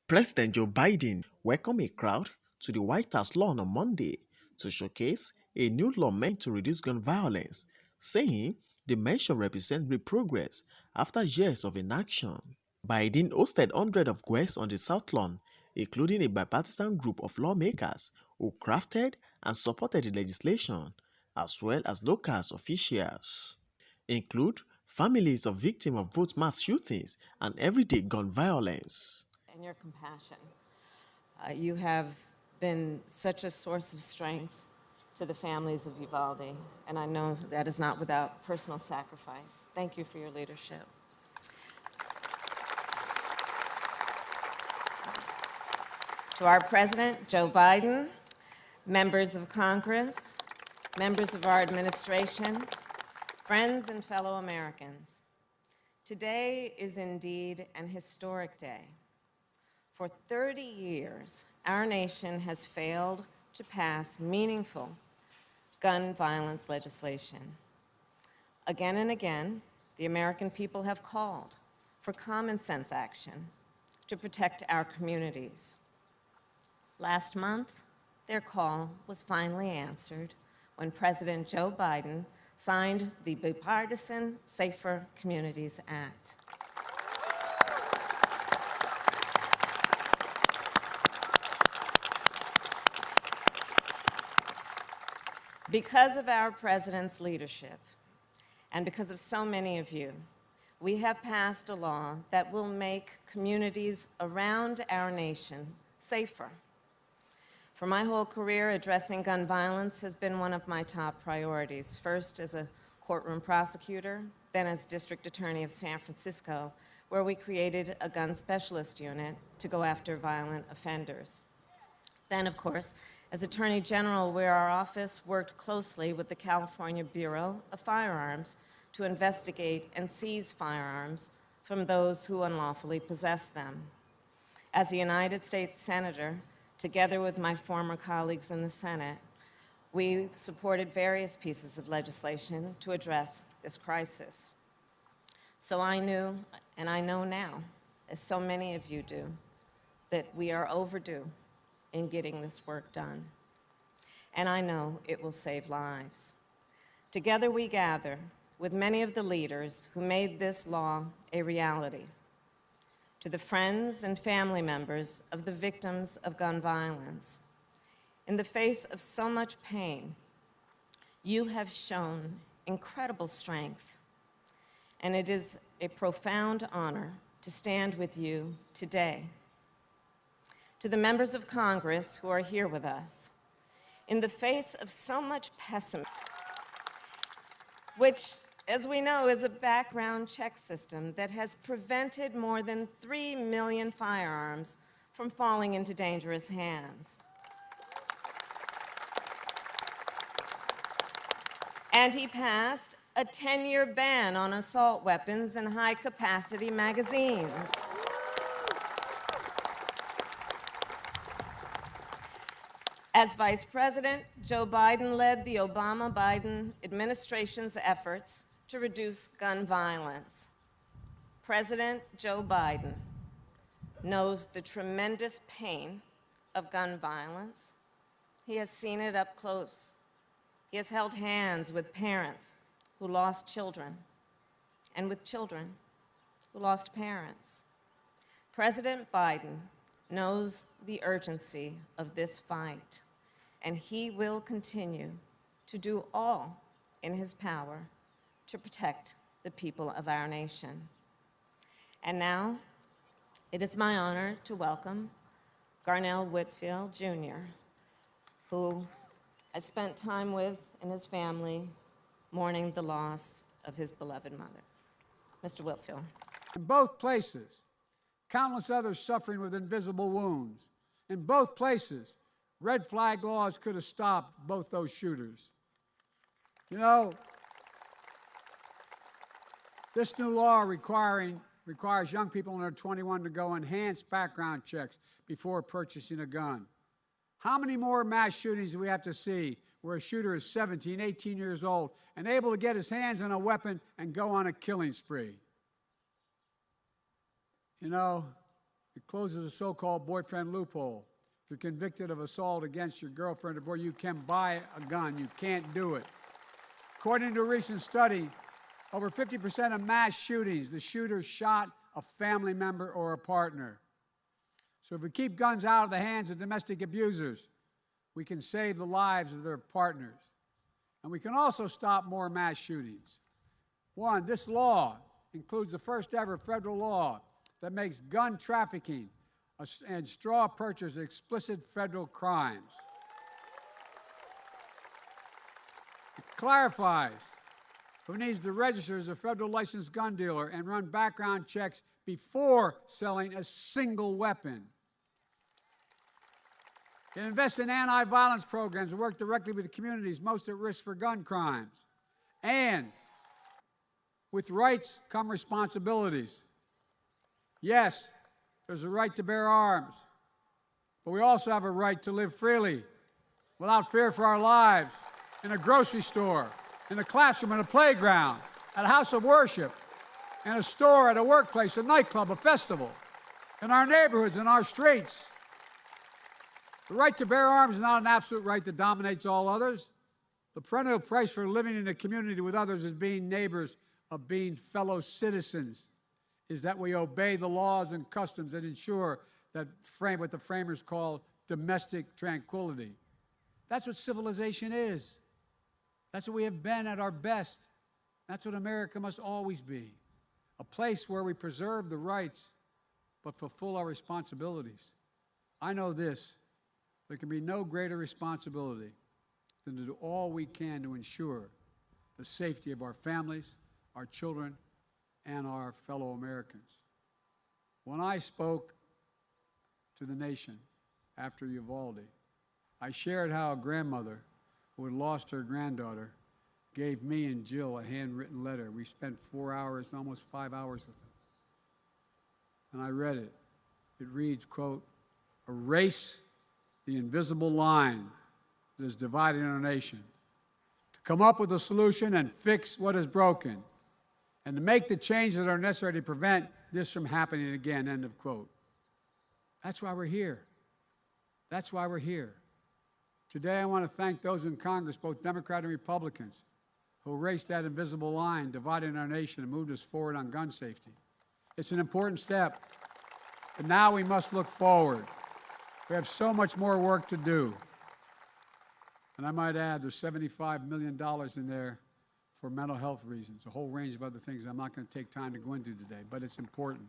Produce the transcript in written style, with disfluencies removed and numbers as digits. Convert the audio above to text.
President Joe Biden welcomed a crowd to the White House lawn on Monday to showcase a new law meant to reduce gun violence, saying the measure represents real progress after years of inaction. Biden hosted hundreds of guests on the South Lawn, including a bipartisan group of lawmakers who crafted and supported the legislation, as well as local officials. Include families of victims of both mass shootings and everyday gun violence. And your compassion. You have been such a source of strength to the families of Uvalde, and I know that is not without personal sacrifice. Thank you for your leadership. To our President, Joe Biden, members of Congress, members of our administration, friends and fellow Americans, today is indeed an historic day. For 30 years, our nation has failed to pass meaningful gun violence legislation. Again and again, the American people have called for common sense action to protect our communities. Last month, their call was finally answered when President Joe Biden signed the Bipartisan Safer Communities Act. Because of our president's leadership, and because of so many of you, we have passed a law that will make communities around our nation safer. For my whole career, addressing gun violence has been one of my top priorities, first as a courtroom prosecutor, then as district attorney of San Francisco, where we created a gun specialist unit to go after violent offenders. Then, of course, as Attorney General, where our office worked closely with the California Bureau of Firearms to investigate and seize firearms from those who unlawfully possess them. As a United States Senator, together with my former colleagues in the Senate, we supported various pieces of legislation to address this crisis. So I knew, and I know now, as so many of you do, that we are overdue in getting this work done. And I know it will save lives. Together we gather with many of the leaders who made this law a reality. To the friends and family members of the victims of gun violence, in the face of so much pain, you have shown incredible strength, and it is a profound honor to stand with you today. To the members of Congress who are here with us, in the face of so much pessimism, which, as we know, is a background check system that has prevented more than 3 million firearms from falling into dangerous hands. And he passed a 10-year ban on assault weapons and high-capacity magazines. As Vice President, Joe Biden led the Obama-Biden administration's efforts to reduce gun violence. President Joe Biden knows the tremendous pain of gun violence. He has seen it up close. He has held hands with parents who lost children, and with children who lost parents. President Biden knows the urgency of this fight, and he will continue to do all in his power to protect the people of our nation. And now, it is my honor to welcome Garnell Whitfield, Jr., who I spent time with and his family mourning the loss of his beloved mother. Mr. Whitfield. In both places, countless others suffering with invisible wounds. In both places, red flag laws could have stopped both those shooters. You know, this new law requires young people under 21 to go enhanced background checks before purchasing a gun. How many more mass shootings do we have to see where a shooter is 17, 18 years old and able to get his hands on a weapon and go on a killing spree? You know, It closes the so-called boyfriend loophole. If you're convicted of assault against your girlfriend or boy, you can buy a gun. You can't do it. According to a recent study, over 50% of mass shootings, the shooter shot a family member or a partner. So if we keep guns out of the hands of domestic abusers, we can save the lives of their partners. And we can also stop more mass shootings. One, this law includes the first ever federal law that makes gun trafficking and straw purchase explicit federal crimes. It clarifies who needs to register as a federal licensed gun dealer and run background checks before selling a single weapon. It invests in anti-violence programs and work directly with the communities most at risk for gun crimes. And with rights come responsibilities. Yes, there's a right to bear arms, but we also have a right to live freely, without fear for our lives, in a grocery store, in a classroom, in a playground, at a house of worship, in a store, at a workplace, a nightclub, a festival, in our neighborhoods, in our streets. The right to bear arms is not an absolute right that dominates all others. The perennial price for living in a community with others is being neighbors, of being fellow citizens, is that we obey the laws and customs that ensure that what the framers call domestic tranquility. That's what civilization is. That's what we have been at our best. That's what America must always be. A place where we preserve the rights but fulfill our responsibilities. I know this. There can be no greater responsibility than to do all we can to ensure the safety of our families, our children, and our fellow Americans. When I spoke to the nation after Uvalde, I shared how a grandmother who had lost her granddaughter gave me and Jill a handwritten letter. We spent 4 hours, almost 5 hours with them. And I read it. It reads, quote, "Erase the invisible line that is dividing our nation, to come up with a solution and fix what is broken, and to make the changes that are necessary to prevent this from happening again," end of quote. That's why we're here. That's why we're here. Today, I want to thank those in Congress, both Democrat and Republicans, who erased that invisible line dividing our nation and moved us forward on gun safety. It's an important step, but now we must look forward. We have so much more work to do. And I might add, there's $75 million in there for mental health reasons, a whole range of other things I'm not going to take time to go into today, but it's important.